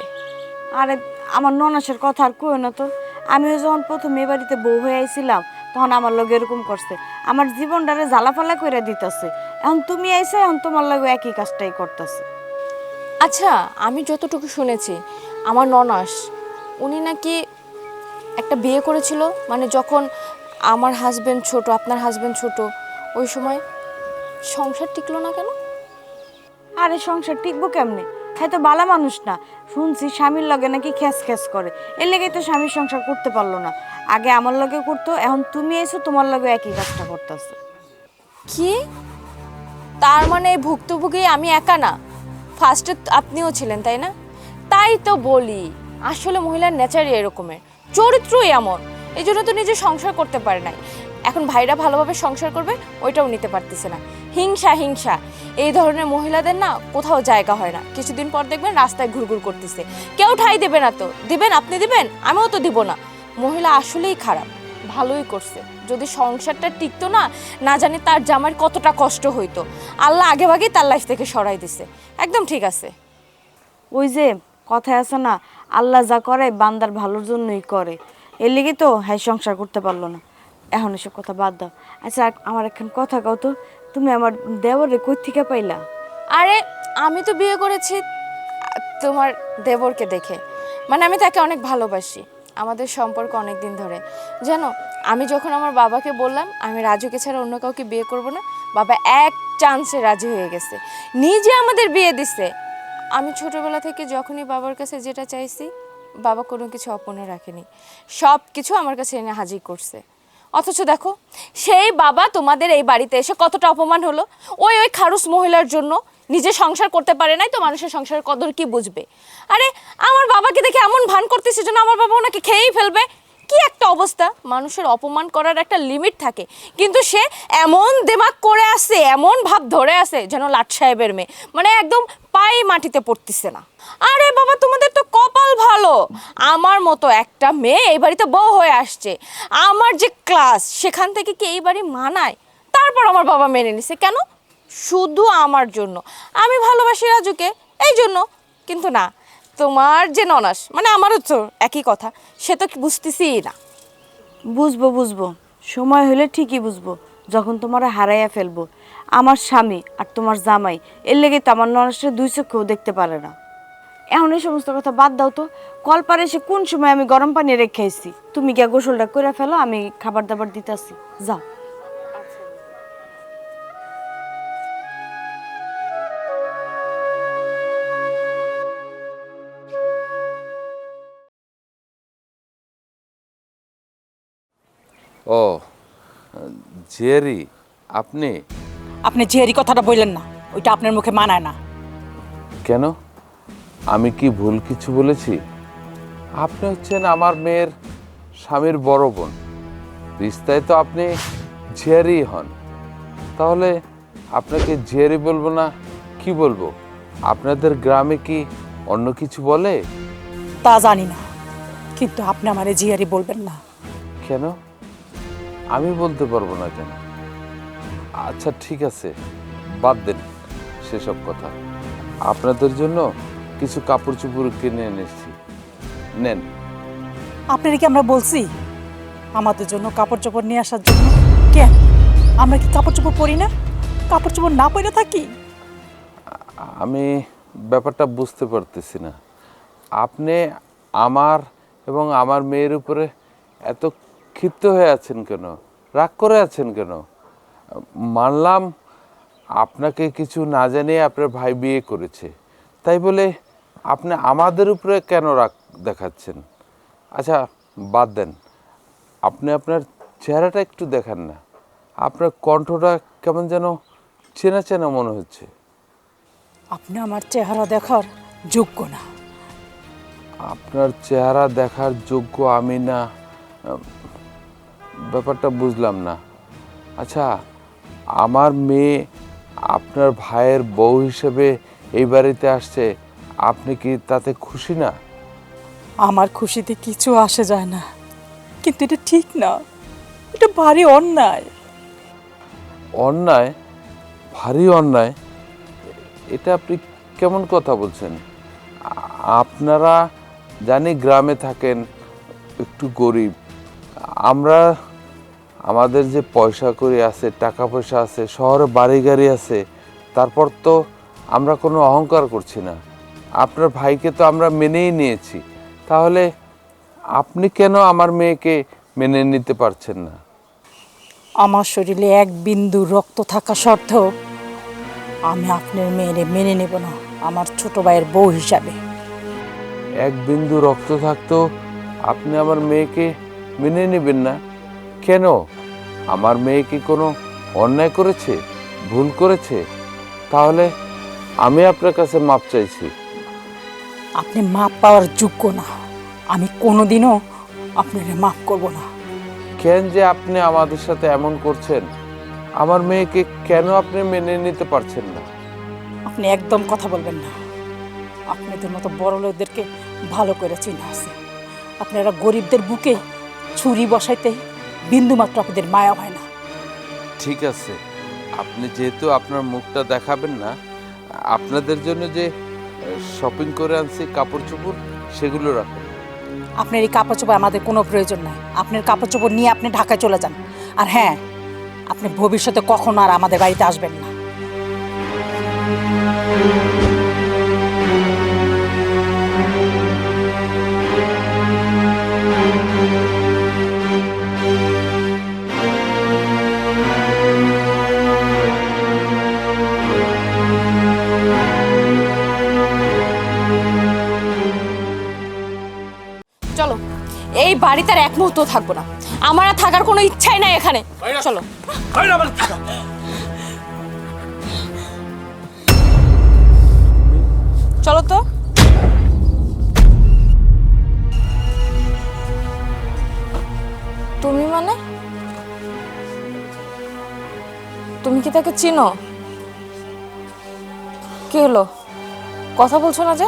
আরে আমার ননাসের কথা আর কইও না তো। আমিও যখন প্রথম এ বাড়িতে বউ হয়ে আইছিলাম, তখন আমার লগে এরকম করছে, আমার জীবনটারে জ্বালাপালা করে দিতেছে। এখন তুমি আইছো, এখন তোমার লগে একই কাজটাই করতেছে। আচ্ছা, আমি যতটুকু শুনেছি আমার ননাস উনি নাকি একটা বিয়ে করেছিল, মানে যখন আমার হাজবেন্ড ছোট, আপনার হাজবেন্ড ছোট, ওই সময় সংসার টিকলো না কেন? আরে সংসার টিকবো কেমনে? হ্যাঁ তো বালা মানুষ না, শুনছি স্বামীর লগে নাকি খ্যাস খ্যাস করে, এর লেগে তো স্বামীর সংসার করতে পারলো না। আগে আমার লগে করতো, এখন তুমি এসো, তোমার লগে একই কাজটা করতেছে। কি? তার মানে এই ভুক্তভোগী আমি একা না, ফার্স্টে আপনিও ছিলেন, তাই না? তাই তো বলি, আসলে মহিলার নেচারই এরকমের, চরিত্রই এমন। এই জন্য তো নিজে সংসার করতে পারে নাই। এখন ভাইরা ভালোভাবে সংসার করবে ওইটাও নিতে পারতেছে না। হিংসা হিংসা, এই ধরনের মহিলাদের না কোথাও জায়গা হয় না। কিছুদিন পর দেখবেন রাস্তায় ঘুরঘুর করতেছে। কেউ ঠাঁই দেবে না তো। দিবেন আপনি দিবেন, আমিও তো দিব না। মহিলা আসলেই খারাপ। ভালোই করছে, যদি সংসারটা টিকতো না, না জানি তার জামাইয়ের কতটা কষ্ট হইতো। আল্লাহ আগেভাগেই তার লাইফ থেকে সরাই দিছে। একদম ঠিক আছে। ওই যে কথায় আছে না, আল্লাহ যা করে বান্দার ভালোর জন্যই করে। এর লেগে তো হ্যাঁ সংসার করতে পারলো না। এখন এসব কথা বাদ দাও। আচ্ছা আমার এখন কথা কও তো, তুমি আমার দেওরে কই থেকে পাইলা? আরে আমি তো বিয়ে করেছি তোমার দেবরকে দেখে। মানে আমি তাকে অনেক ভালোবাসি, আমাদের সম্পর্ক অনেক দিন ধরে। জানো, আমি যখন আমার বাবাকে বললাম আমি রাজুকে ছাড়া অন্য কাউকে বিয়ে করব না, বাবা এক চান্সে রাজি হয়ে গেছে, নিজে আমাদের বিয়ে দিছে। আমি ছোটবেলা থেকে যখনই বাবার কাছে যেটা চাইছি, বাবা কোনো কিছু অপনে রাখেনি, সব কিছু আমার কাছে এনে হাজির করছে। অথচ দেখো, সেই বাবা তোমাদের এই বাড়িতে এসে কতটা অপমান হলো। ওই খারুস মহিলার জন্য নিজে সংসার করতে পারে নাই তো মানুষের সংসারের কদর কি বুঝবে? আরে আমার বাবাকে দেখে এমন ভান করতেছে যেন আমার বাবা ওনাকে খেয়েই ফেলবে। কি একটা অবস্থা! মানুষের অপমান করার একটা লিমিট থাকে, কিন্তু সে এমন দেমাগ করে আছে, এমন ভাব ধরে আছে যেন লাট সাহেবের মেয়ে, মানে একদম পায়ে মাটিতে পড়তেছে না। আরে বাবা, তোমাদের তো কপাল ভালো, আমার মতো একটা মেয়ে এই বাড়িতে বউ হয়ে আসছে। আমার যে ক্লাস, সেখান থেকে কি এই বাড়ি মানায়? তারপর আমার বাবা মেনে নিছে। কেন? শুধু আমার জন্য। আমি ভালোবাসি রাজুকে, এই জন্য। কিন্তু না, তোমার যে ননাস, মানে আমারও তো একই কথা, সে তো বুঝতেছি না। বুঝবো বুঝবো, সময় হলে ঠিকই বুঝবো, যখন তোমার হারাইয়া ফেলবো। আমার স্বামী আর তোমার জামাই, এর লেগে তো আমার ননসের দুই চোখেও দেখতে পারে না। এখন এই সমস্ত কথা বাদ দাও তো। কলপারে এসে কোন সময় আমি গরম পানি রেখে এসেছি, তুমি গিয়া গোসলটা করে ফেলো, আমি খাবার দাবার দিতেছি, যাও। ও জেরি, আপনি? আপনি জেরি কথাটা বললেন না, ওইটা আপনার মুখে মানায় না। কেন? আমি কি ভুল কিছু বলেছি? আপনি হচ্ছেন আমার মেয়ের স্বামীর বড় বোন, রিস্তায় তো আপনি ঝিয়ারি হন। তাহলে আপনাকে ঝিয়ারি বলবো না কি বলবো? আপনাদের গ্রামে কি অন্য কিছু বলে? তা জানি না, কিন্তু আপনি আমারে জিয়ারি বলবেন না। কেন? আমি বলতে পারবো না কেন? আচ্ছা ঠিক আছে, বাদ দেন সেসব কথা। আপনাদের জন্য কিছু কাপড় চোপড় কিনে এনেছি, নেন। আপনারা কি আমরা বলছি আমাদের জন্য কাপড় চোপড় নিয়ে আসার জন্য? কেন, আমরা কি কাপড় চোপড় পরি না? কাপড় চোপড় না পরে থাকি? আমি ব্যাপারটা বুঝতে পারতেছি না। আপনি আমার এবং আমার মেয়ের উপরে এত ক্ষিপ্ত হয়ে আছেন কেন? রাগ করে আছেন কেন? মানলাম আপনাকে কিছু না জানিয়ে আপনার ভাই বিয়ে করেছে, তাই বলে আপনি আমাদের উপরে কেন রাগ দেখাচ্ছেন? আচ্ছা বাদ দেন, আপনি আপনার চেহারাটা একটু দেখান না। আপনার কণ্ঠটা কেমন যেন চেনা চেনা মনে হচ্ছে। আপনি আমার চেহারা দেখার যোগ্য না। আপনার চেহারা দেখার যোগ্য আমি না, ব্যাপারটা বুঝলাম না। আচ্ছা, আমার মেয়ে আপনার ভাইয়ের বউ হিসেবে এই বাড়িতে আসছে, আপনি কি তাতে খুশি না? আমার খুশিতে কিছু আসে যায় না, কিন্তু এটা ঠিক না, এটা ভারী অন্যায়। অন্যায়? ভারী অন্যায়? এটা আপনি কেমন কথা বলছেন? আপনারা জানি গ্রামে থাকেন, একটু গরিব। আমরা আমাদের যে পয়সা করি আছে, টাকা পয়সা আছে, শহরে বাড়ি গাড়ি আছে, তারপর তো আমরা কোনো অহংকার করছি না। আপনার ভাইকে তো আমরা মেনেই নিয়েছি, তাহলে আপনি কেন আমার মেয়েকে মেনে নিতে পারছেন না? আমার শরীরে এক বিন্দু রক্ত থাকা সত্ত্বেও আমি আপনার মেয়েরে মেনে নেব না আমার ছোট ভাইয়ের বউ হিসাবে। এক বিন্দু রক্ত থাকতেও আপনি আমার মেয়েকে মেনে নেবেন না কেন? আমার মেয়ে কি কোনো অন্যায় করেছে, ভুল করেছে? তাহলে আমি আপনার কাছে মাপ চাইছি। আপনি মাপ পাওয়ার যোগ্য না, আমি কোনোদিনও আপনাকে মাফ করব না। কেন যে আপনি আমাদের সাথে এমন করছেন, আমার মেয়েকে কেন আপনি মেনে নিতে পারছেন না? আপনি একদম কথা বলবেন না। আপনাদের মতো বড় লোকদেরকে ভালো করে চিনা আছে। আপনারা গরিবদের বুকে ছুরি বসাইতে বিন্দুমাত্র আপনাদের মায়া হয় না। ঠিক আছে, আপনি যেহেতু আপনার মুখটা দেখাবেন না, আপনাদের জন্য যে শপিং করে আনছি কাপড় চোপড়, সেগুলো রাখেন। আপনার এই কাপড় চোপড় আমাদের কোনো প্রয়োজন নাই। আপনার কাপড় চোপড় নিয়ে আপনি ঢাকায় চলে যান। আর হ্যাঁ, আপনি ভবিষ্যতে কখনো আর আমাদের বাড়িতে আসবেন না। চলো, এই বাড়িতে আর এক মুহূর্ত থাকবো না। আমার আর থাকার কোনো ইচ্ছাই নাই এখানে। চলো। চলো তো। তুমি মানে? তুমি কি তাকে চিনো? কি হলো, কথা বলছো না যে?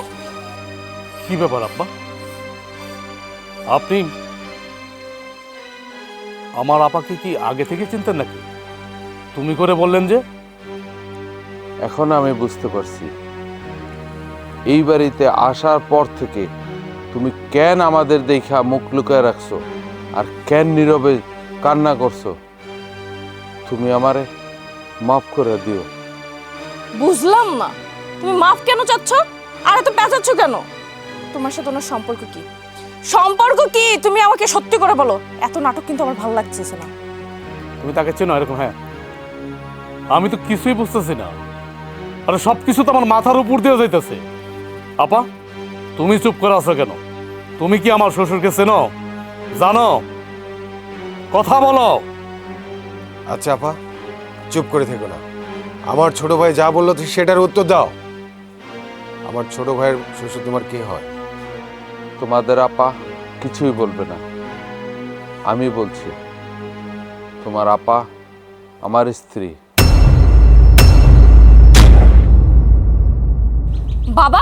কি ব্যাপার আব্বা? আপনি আমার আপাকে কি আগে থেকে চিনতেন নাকি? তুমি করে বললেন যে? এখন আমি বুঝতে পারছি, এই বাড়িতে আসার পর থেকে তুমি কেন আমাদের দেখা মুখ লুকায় রাখছো আর কেন নীরবে কান্না করছো। তুমি আমারে মাফ করে দিও। বুঝলাম না, তুমি মাফ কেন চাচ্ছ আর এত পেঁচাচ্ছ কেন? তোমার সাথে ওনার সম্পর্ক কি? সম্পর্ক কি তুমি আমাকে সত্যি করে বলো। এত নাটক কিন্তু আমার ভালো লাগছে না। তুমি তাকে চেনো এরকম? হ্যাঁ, আমি তো কিছুই বুঝতেছি না। আরে সব কিছু তো আমার মাথার উপর দিয়ে যাইতেছে। আপা, তুমি চুপ করে আছো কেন? তুমি কি আমার শ্বশুরকে চেনো, জানো? কথা বলো। আচ্ছা আপা, চুপ করে থেকো না। আমার ছোট ভাই যা বললো তুমি সেটার উত্তর দাও। আমার ছোট ভাইয়ের শ্বশুর তোমার কি হয়? তোমাদের আপা কিছুই বলবে না, আমি বলছি। তোমার আপা আমার স্ত্রী। বাবা,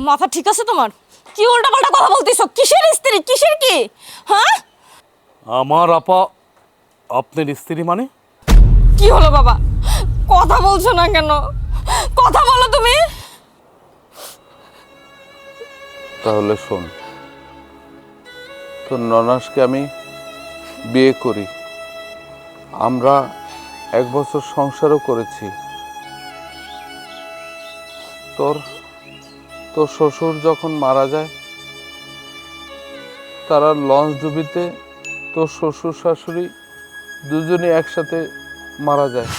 মাথা ঠিক আছে তোমার? কি উল্টাপাল্টা কথা বলতেছো? কিসের স্ত্রী, কিসের কি? হ্যাঁ, আমার আপা আপনার স্ত্রী মানে? কি হলো বাবা, কথা বলছো না কেন? কথা বলো তুমি। তাহলে শোন, তোর ননাসকে আমি বিয়ে করি, আমরা 1 বছর সংসারও করেছি। তোর তোর শ্বশুর যখন মারা যায়, তারা লঞ্চ ডুবিতে তোর শ্বশুর শাশুড়ি দুজনে একসাথে মারা যায়।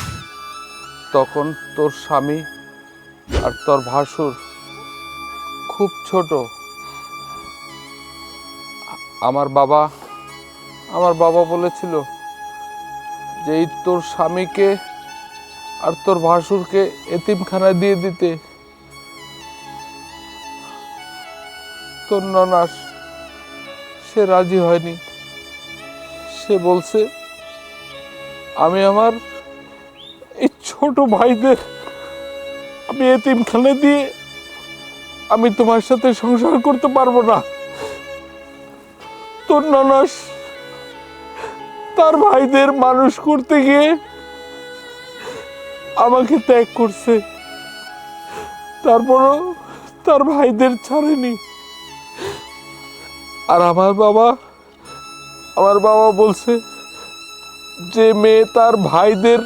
তখন তোর স্বামী আর তোর ভাসুর খুব ছোট। আমার বাবা বলেছিল যে এই তোর স্বামীকে আর তোর ভাসুরকে এতিমখানায় দিয়ে দিতে। তোর ননাস সে রাজি হয়নি। সে বলছে আমি আমার এই ছোট ভাইদের আমি এতিমখানায় দিয়ে আমি তোমার সাথে সংসার করতে পারবো না। তোর ননাস তার ভাইদের মানুষ করতে গিয়ে আমাকে ত্যাগ করছে, তারপরও তার ভাইদের ছাড়েনি। আর আমার বাবা বলছে যে মেয়ে তার ভাইদের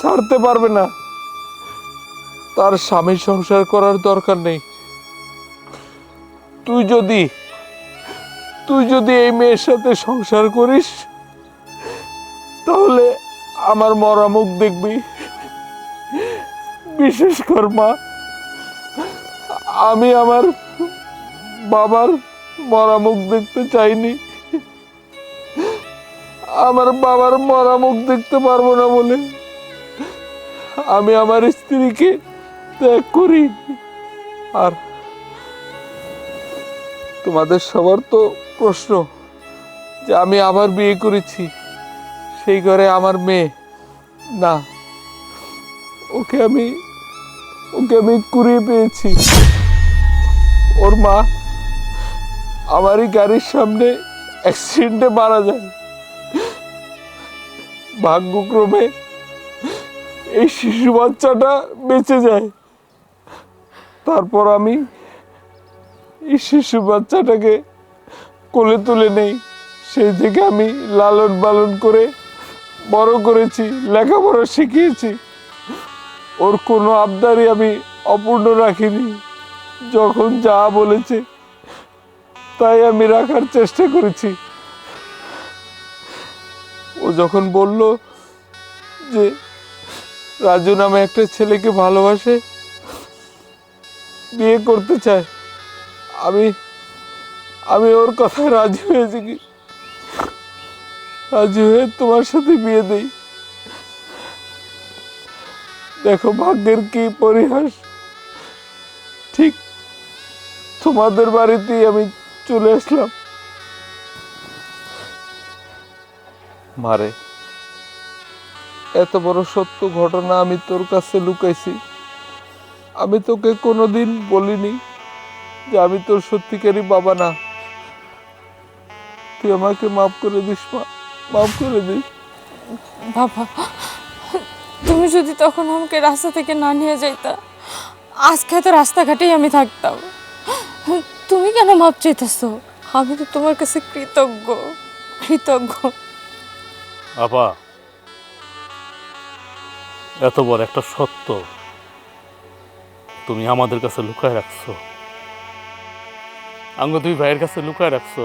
ছাড়তে পারবে না, তার স্বামী সংসার করার দরকার নেই। তুই যদি এই মেয়ের সাথে সংসার করিস, তাহলে আমার মরা মুখ দেখবি। বিশেষ কর মা, আমি আমার বাবার মরা মুখ দেখতে চাইনি। আমার বাবার মরা মুখ দেখতে পারবো না বলে আমি আমার স্ত্রীকে ত্যাগ করি। আর তোমাদের সবার তো প্রশ্ন যে আমি আবার বিয়ে করেছি, সেই ঘরে আমার মেয়ে না, ওকে আমি কুড়িয়ে পেয়েছি। ওর মা আমারই গাড়ির সামনে অ্যাক্সিডেন্টে মারা যায়। ভাগ্যক্রমে এই শিশু বাচ্চাটা বেঁচে যায়। তারপর আমি এই শিশু বাচ্চাটাকে কোলে তুলে নেই। সেই থেকে আমি লালন পালন করে বড় করেছি, লেখাপড়া শিখিয়েছি। ওর কোনো আবদারই আমি অপূর্ণ রাখিনি। যখন যা বলেছে তাই আমি রাখার চেষ্টা করেছি। ও যখন বলল যে রাজু নামে একটা ছেলেকে ভালোবাসে, বিয়ে করতে চায়, আমি ওর কথায় রাজি হয়েছি, কি রাজি হয়ে তোমার সাথে বিয়ে দেই। দেখো ভাগ্যের কি পরিহাস, ঠিক তোমাদের বাড়িতেই আমি চলে আসলাম। মারে, এত বড় সত্য ঘটনা আমি তোর কাছে লুকাইছি। আমি তোকে কোনোদিন বলিনি যে আমি তোর সত্যিকারই বাবা না। তুই আমাকে মাফ করে দিস মা, মাফ করে দিস। বাবা, তুমি যদি তখন আমাকে রাস্তা থেকে না নিয়ে যাইতা, আজকে তো রাস্তাঘাটেই আমি থাকতাম। তুমি কেন মাপ চাইতেছো? আমি তো তোমার কাছে কৃতজ্ঞ। আপা, এত বড় একটা সত্য তুমি আমাদের কাছে লুকায় রাখছো, আঙ্গো দুই ভাইয়ের কাছে লুকায় রাখছো।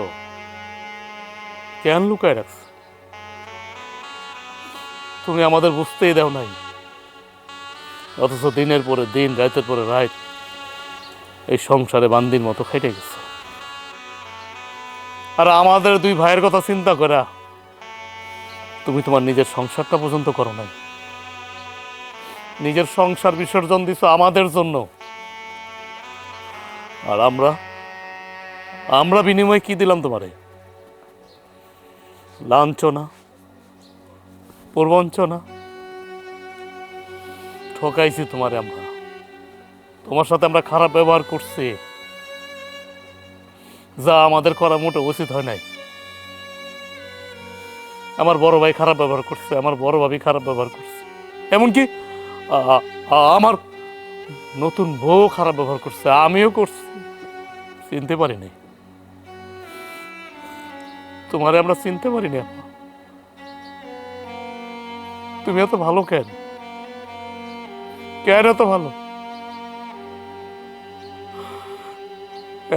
কেন লুকায় রাখছো? তুমি আমাদের বুঝতেই দাও নাই, অথচ দিনের পরে দিন, রাতের পরে রাত এই সংসারে বান্দির মতো খেটে গেছে। আর আমাদের দুই ভাইয়ের কথা চিন্তা করা তুমি তোমার নিজের সংসারটা পর্যন্ত করো নাই। নিজের সংসার বিসর্জন দিছো আমাদের জন্য। আর আমরা বিনিময়ে কি দিলাম তোমারে? লাঞ্ছনা, প্রবঞ্চনা, ঠকাইছি তোমারে। আমরা তোমার সাথে আমরা খারাপ ব্যবহার করছি, যা আমাদের করা মোটে উচিত হয় নাই। আমার বড় ভাই খারাপ ব্যবহার করছে, আমার বড় ভাবি খারাপ ব্যবহার করছে, এমনকি আমার নতুন বউ খারাপ ব্যবহার করছে, আমিও করছি। চিনতে পারিনি তোমারে, আমরা চিনতে পারিনি। তুমি এত ভালো কেন এত ভালো?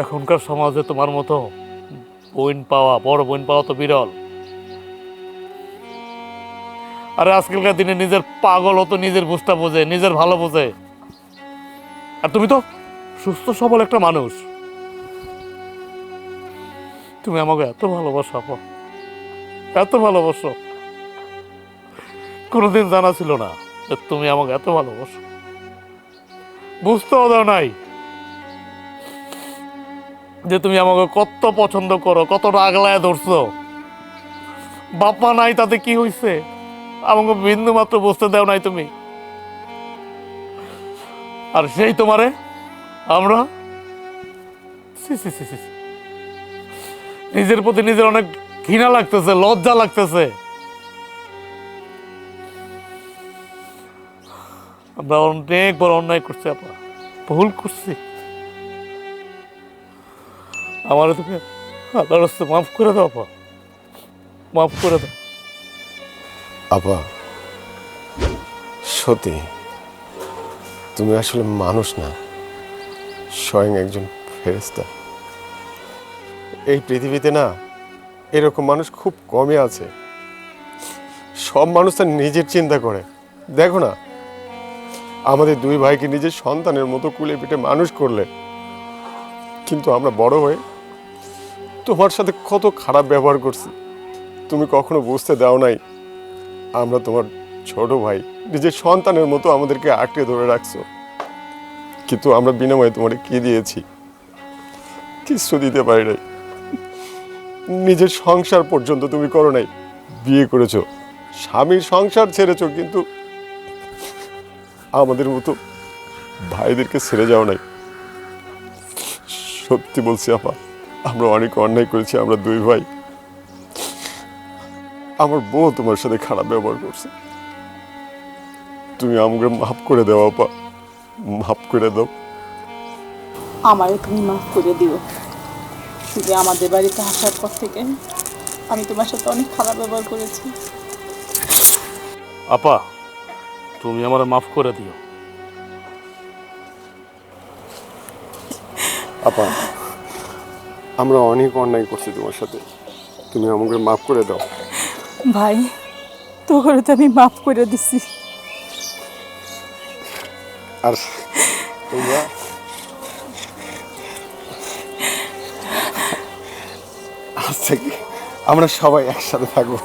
এখনকার সমাজে তোমার মতো বড় বোন পাওয়া তো বিরল। আরে আজকালকার দিনে নিজের পাগল হতো নিজের বুঝটা বোঝে, নিজের ভালো বোঝে। আর তুমি তো সুস্থ সবল একটা মানুষ। তুমি আমাকে এত ভালোবাসো আপা, এত ভালোবাসো। কোনোদিন জানা ছিল না যে তুমি আমাকে এত ভালোবাসো। বুঝতেও দাও নাই যে তুমি আমাকে কত পছন্দ করো, কতটা আগলায় ধরছো। বাপমা নাই তাতে কি হয়েছে, আমাকে বিন্দু মাত্র বুঝতে দাও নাই তুমি। আর সেই তোমারে আমরা নিজের প্রতি নিজের অনেক ঘৃণা লাগতেছে, লজ্জা লাগতেছে। আমরা অনেক বড় অন্যায় করছি আপা, ভুল করছি। আমার তুমি আল্লাহর রাস্তায় মাফ করে দাও আপা, মাফ করে দাও। আপা, সত্যি তুমি আসলে মানুষ না, স্বয়ং একজন ফেরেশতা। এই পৃথিবীতে না এরকম মানুষ খুব কমই আছে। সব মানুষ তার নিজের চিন্তা করে। দেখো না, আমাদের দুই ভাইকে নিজের সন্তানের মতো কুলে পিঠে মানুষ করলে, কিন্তু আমরা বড় হয়ে তোমার সাথে কত খারাপ ব্যবহার করছি। তুমি কখনো বুঝতে দাও নাই আমরা তোমার ছোট ভাই, নিজের সন্তানের মতো আমাদেরকে আঁকড়ে ধরে রাখছো। কিন্তু আমরা বিনিময়ে তোমাকে কি দিয়েছি? কিছু দিতে পারি নাই। নিজের সংসার পর্যন্ত তুমি করো নাই, বিয়ে করেছো, স্বামীর সংসার ছেড়েছো, কিন্তু আমাদের মতো ভাইদেরকে ছেড়ে যাও নাই। সত্যি বলছি আপা, আমরা অনেক অন্যায় করেছি, আমরা দুই ভাই। আমার বউ তোমার সাথে খারাপ ব্যবহার করছে, তুমি আমাকে মাফ করে দাও আপা, মাফ করে দাও। আমারে তুমি মাফ করে দিও যে আমাদের বাড়িতে আসার পর থেকে আমি তোমার সাথে অনেক খারাপ ব্যবহার করেছি। আপা, তুমি আমার মাফ করে দিও। আপা, আমরা অনেক অন্যায় করছি তোমার সাথে, তুমি আমাকে মাফ করে দাও। ভাই, তোরে তো আমি মাফ করে দিছি। আর তোমরা আজ থেকে আমরা সবাই একসাথে থাকবো।